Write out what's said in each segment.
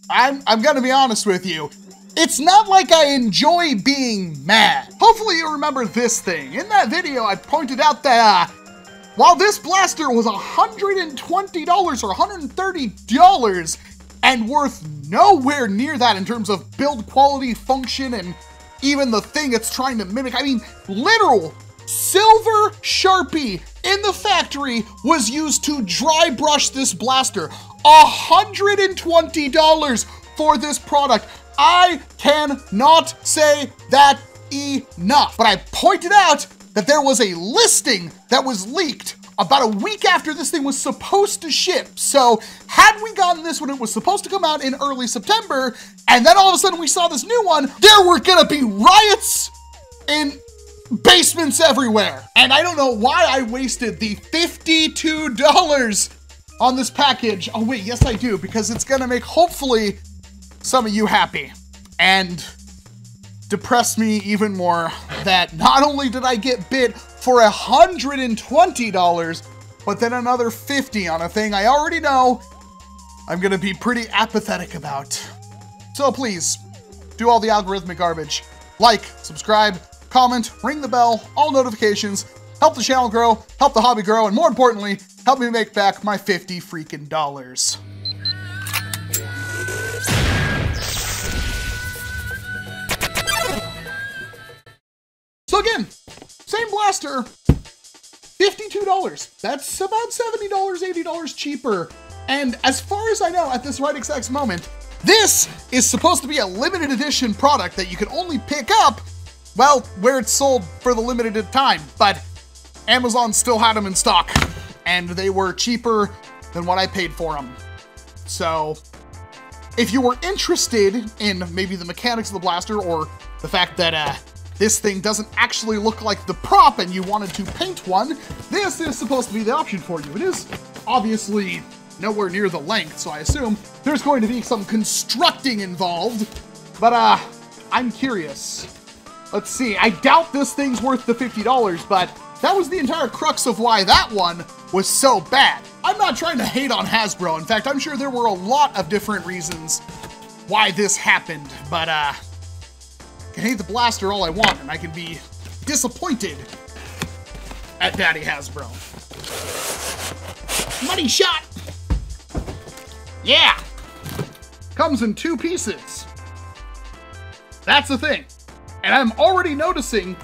I'm gonna be honest with you. It's not like I enjoy being mad. Hopefully you remember this thing. In that video, I pointed out that while this blaster was $120 or $130 and worth nowhere near that in terms of build quality, function, and even the thing it's trying to mimic. I mean, literal silver Sharpie in the factory was used to dry brush this blaster. $120 for this product. I cannot say that enough. But I pointed out that there was a listing that was leaked about a week after this thing was supposed to ship. So had we gotten this when it was supposed to come out in early September, and then all of a sudden we saw this new one, there were gonna be riots in basements everywhere. And I don't know why I wasted the $52 on this package. Oh wait, yes I do, because it's gonna make hopefully some of you happy and depress me even more that not only did I get bit for $120, but then another $50 on a thing I already know I'm gonna be pretty apathetic about. So please, do all the algorithmic garbage. Like, subscribe, comment, ring the bell, all notifications, help the channel grow, help the hobby grow, and more importantly, help me make back my $50 freaking dollars. So again, same blaster, $52. That's about $70, $80 cheaper. And as far as I know at this right exact moment, this is supposed to be a limited edition product that you can only pick up, well, where it's sold for the limited time. But Amazon still had them in stock, and they were cheaper than what I paid for them. So if you were interested in maybe the mechanics of the blaster or the fact that this thing doesn't actually look like the prop and you wanted to paint one, this is supposed to be the option for you. It is obviously nowhere near the length, so I assume there's going to be some constructing involved, but I'm curious. Let's see, I doubt this thing's worth the $50, but that was the entire crux of why that one was so bad. I'm not trying to hate on Hasbro. In fact, I'm sure there were a lot of different reasons why this happened, but I can hate the blaster all I want, and I can be disappointed at Daddy Hasbro. Money shot! Yeah! Comes in 2 pieces. That's the thing. And I'm already noticing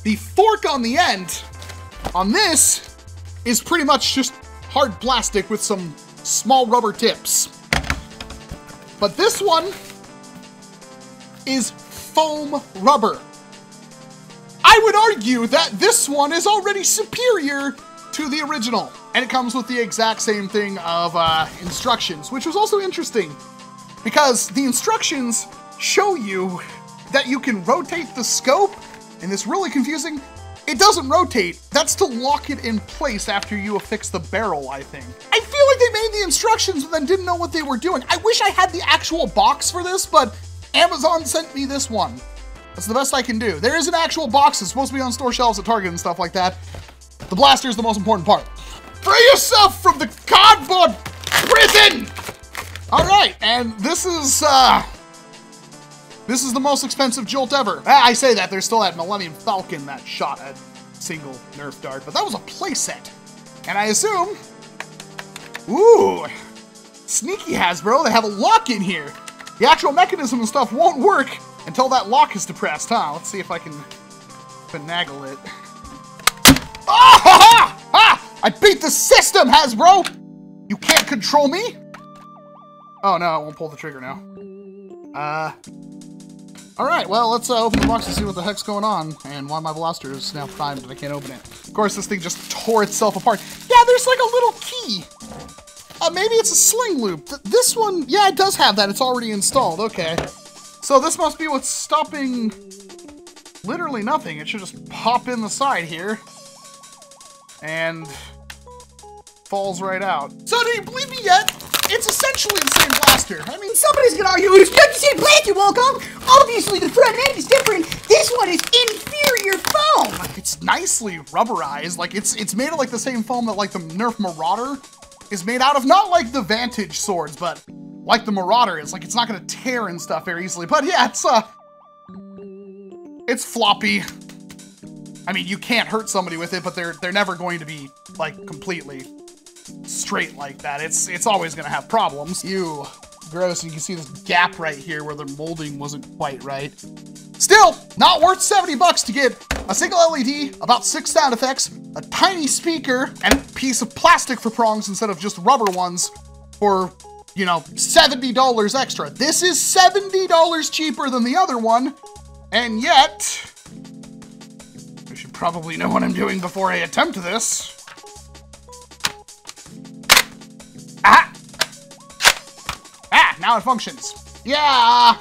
the fork on the end on this is pretty much just hard plastic with some small rubber tips. But this one is foam rubber. I would argue that this one is already superior to the original. And it comes with the exact same thing of instructions, which was also interesting because the instructions show you that you can rotate the scope, and it's really confusing. It doesn't rotate. That's to lock it in place after you affix the barrel, I think. I feel like they made the instructions and then didn't know what they were doing. I wish I had the actual box for this, but Amazon sent me this one. That's the best I can do. There is an actual box. It's supposed to be on store shelves at Target and stuff like that. The blaster is the most important part. Free yourself from the cardboard prison! All right, and this is the most expensive Jolt ever. I say that, there's still that Millennium Falcon that shot a single Nerf dart, but that was a playset. And I assume, ooh, sneaky Hasbro, they have a lock in here. The actual mechanism and stuff won't work until that lock is depressed, huh? Let's see if I can finagle it. Ah, ha, ha, ha! I beat the system, Hasbro! You can't control me? Oh no, it won't pull the trigger now. Alright, well, let's open the box and see what the heck's going on, and why my blaster is now primed and I can't open it. Of course, this thing just tore itself apart. Yeah, there's like a little key. Maybe it's a sling loop. This one, yeah, it does have that. It's already installed, okay. So this must be what's stopping literally nothing. It should just pop in the side here. And falls right out. So do you believe me yet? It's essentially the same blaster. I mean, somebody's gonna argue it's not the same blaster, Walcom. Obviously, the front end is different. This one is inferior foam. It's nicely rubberized. Like it's made of like the same foam that like the Nerf Marauder is made out of. Not like the Vantage swords, but like the Marauder is. Like, it's not gonna tear and stuff very easily. But yeah, it's floppy. I mean, you can't hurt somebody with it, but they're never going to be, like, completely straight like that. It's always gonna have problems. Ew, gross. And you can see this gap right here where the molding wasn't quite right. Still, not worth 70 bucks to get a single LED, about 6 sound effects, a tiny speaker, and a piece of plastic for prongs instead of just rubber ones for, you know, $70 extra. This is $70 cheaper than the other one, and yet, I should probably know what I'm doing before I attempt this. Ah! Ah, now it functions. Yeah!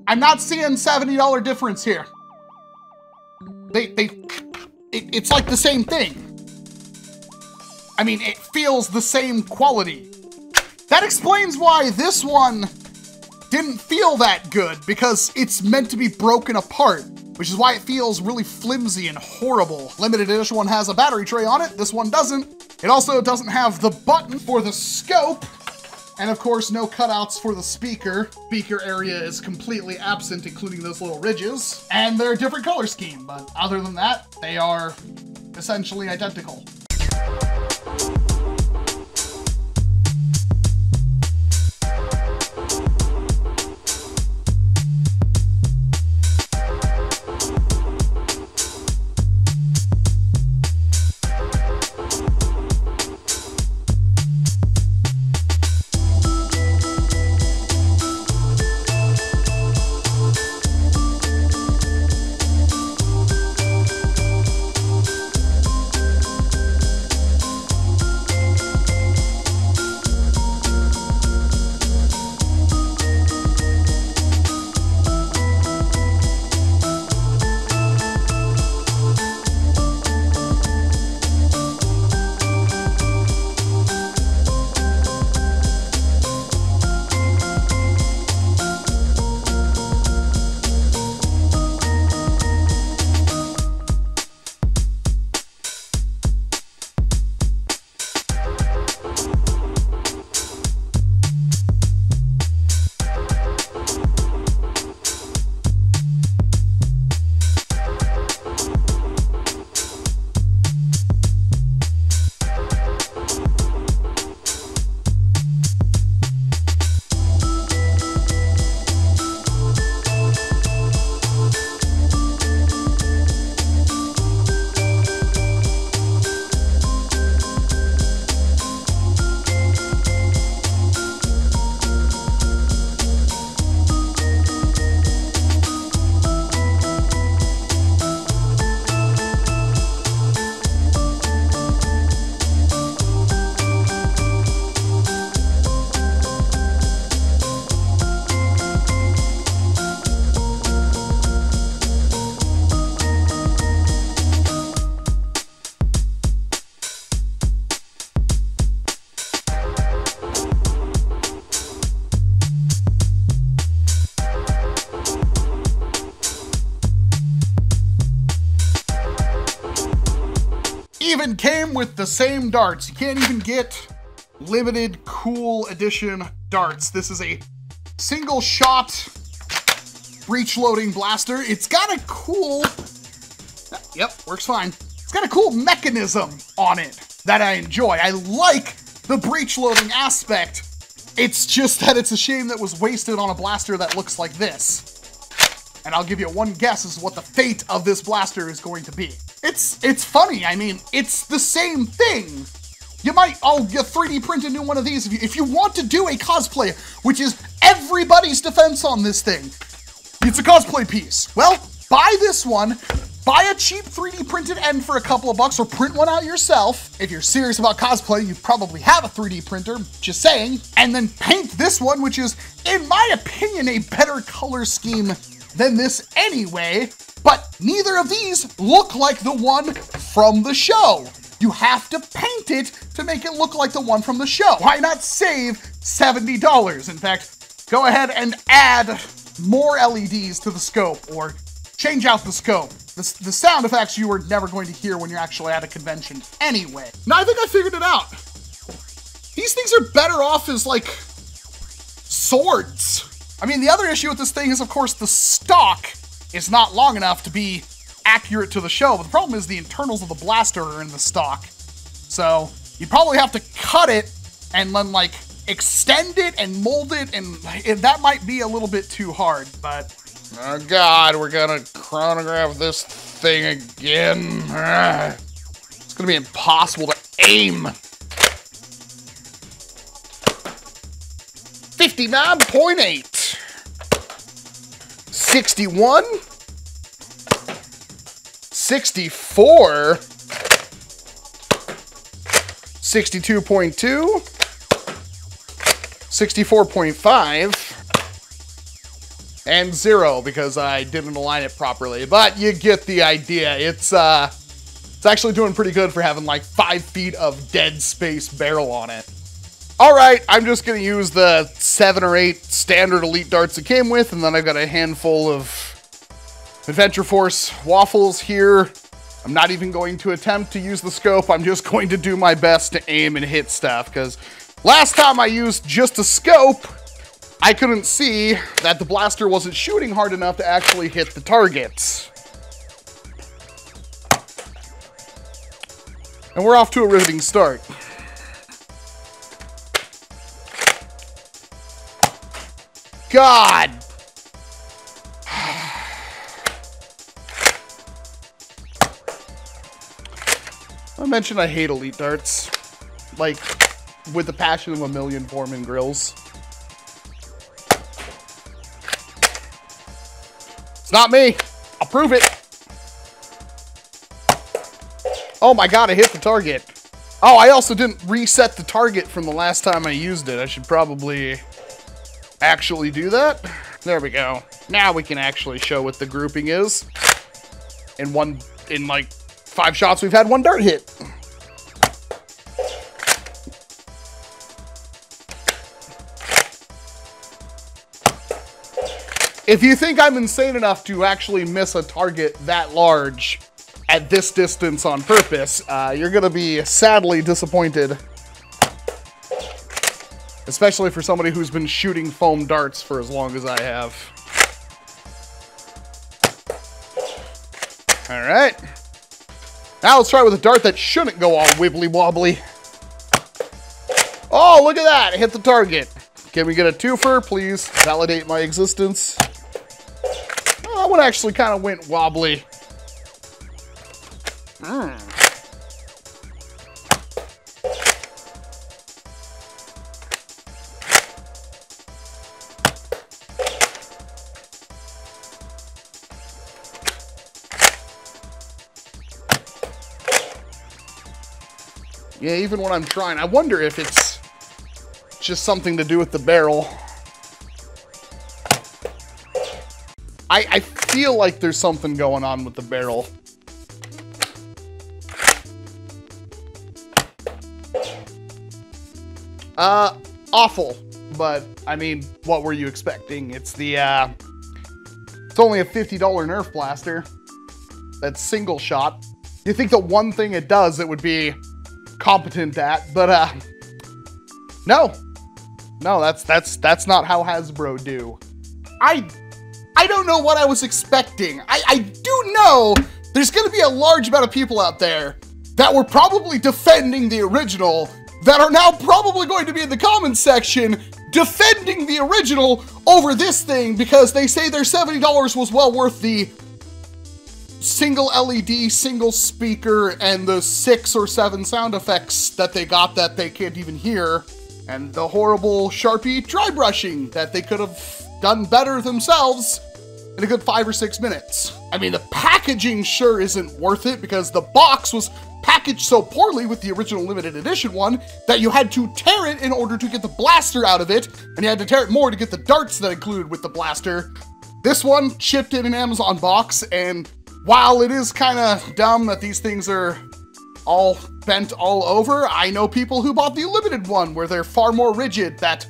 I'm not seeing $70 difference here. It's like the same thing. I mean, it feels the same quality. That explains why this one didn't feel that good, because it's meant to be broken apart, which is why it feels really flimsy and horrible. Limited edition one has a battery tray on it, this one doesn't. It also doesn't have the button for the scope, and of course, no cutouts for the speaker. Speaker area is completely absent, including those little ridges. And they're a different color scheme, but other than that, they are essentially identical. Even came with the same darts. You can't even get limited cool edition darts. This is a single shot breech loading blaster. It's got a cool, yep, works fine. It's got a cool mechanism on it that I enjoy. I like the breech loading aspect. It's just that it's a shame that was wasted on a blaster that looks like this. And I'll give you one guess as to what the fate of this blaster is going to be. It's funny. I mean, it's the same thing. You might, you 3D print a new one of these if you want to do a cosplay, which is everybody's defense on this thing. It's a cosplay piece. Well, buy this one, buy a cheap 3D printed end for a couple of bucks, or print one out yourself. If you're serious about cosplay, you probably have a 3D printer, just saying. And then paint this one, which is, in my opinion, a better color scheme than this anyway. But neither of these look like the one from the show. You have to paint it to make it look like the one from the show. Why not save $70? In fact, go ahead and add more LEDs to the scope, or change out the scope. The sound effects you are never going to hear when you're actually at a convention anyway. Now, I think I figured it out. These things are better off as, like, swords. I mean, the other issue with this thing is, of course, the stock is not long enough to be accurate to the show, but the problem is the internals of the blaster are in the stock. So you probably have to cut it and then like extend it and mold it, and that might be a little bit too hard, but oh god, we're gonna chronograph this thing again. It's gonna be impossible to aim. 59.8. 61. 64. 62.2. 64.5. And 0 because I didn't align it properly. But you get the idea. It's actually doing pretty good for having like 5 feet of dead space barrel on it. Alright, I'm just going to use the 7 or 8 standard Elite darts it came with, and then I've got a handful of Adventure Force waffles here. I'm not even going to attempt to use the scope, I'm just going to do my best to aim and hit stuff, because last time I used just a scope, I couldn't see that the blaster wasn't shooting hard enough to actually hit the targets. And we're off to a riveting start. God! I mentioned I hate Elite darts. Like, with the passion of a million Foreman grills. It's not me! I'll prove it! Oh my god, I hit the target. Oh, I also didn't reset the target from the last time I used it. I should probably actually do that. There we go. Now we can actually show what the grouping is. In like 5 shots, we've had 1 dart hit. If you think I'm insane enough to actually miss a target that large at this distance on purpose, you're gonna be sadly disappointed. Especially for somebody who's been shooting foam darts for as long as I have. Alright. Now let's try with a dart that shouldn't go all wibbly wobbly. Oh, look at that! It hit the target. Can we get a twofer, please? Validate my existence. Oh, that one actually kind of went wobbly. Yeah, even when I'm trying, I wonder if it's just something to do with the barrel. I feel like there's something going on with the barrel. Awful. But, I mean, what were you expecting? It's the, it's only a $50 Nerf blaster. That's single shot. You think the one thing it does, it would be competent at, but no, that's not how Hasbro do. I don't know what I was expecting. I do know there's going to be a large amount of people out there that were probably defending the original that are now probably going to be in the comments section defending the original over this thing because they say their $70 was well worth the single LED, single speaker, and the 6 or 7 sound effects that they got that they can't even hear, and the horrible Sharpie dry brushing that they could have done better themselves in a good 5 or 6 minutes. I mean, the packaging sure isn't worth it because the box was packaged so poorly with the original limited edition one that you had to tear it in order to get the blaster out of it, and you had to tear it more to get the darts that included with the blaster. This one shipped in an Amazon box, and while it is kind of dumb that these things are all bent all over, I know people who bought the limited one where they're far more rigid that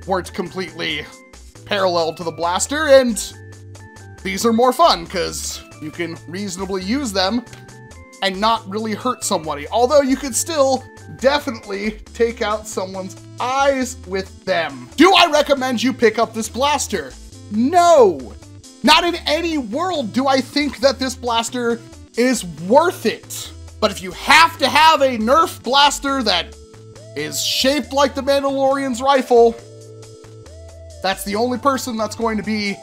weren't completely parallel to the blaster, and these are more fun because you can reasonably use them and not really hurt somebody. Although you could still definitely take out someone's eyes with them. Do I recommend you pick up this blaster? No. Not in any world do I think that this blaster is worth it. But if you have to have a Nerf blaster that is shaped like the Mandalorian's rifle, that's the only person that's going to be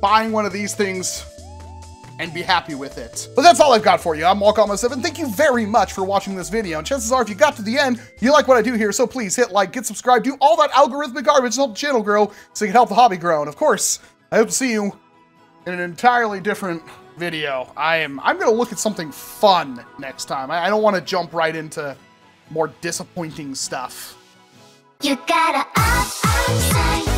buying one of these things and be happy with it. But that's all I've got for you. I'm Walcom S7. Thank you very much for watching this video. And chances are, if you got to the end, you like what I do here. So please hit like, get subscribed, do all that algorithmic garbage to help the channel grow so you can help the hobby grow. And of course, I hope to see you in an entirely different video. I'm gonna look at something fun next time. I don't want to jump right into more disappointing stuff. You gotta up,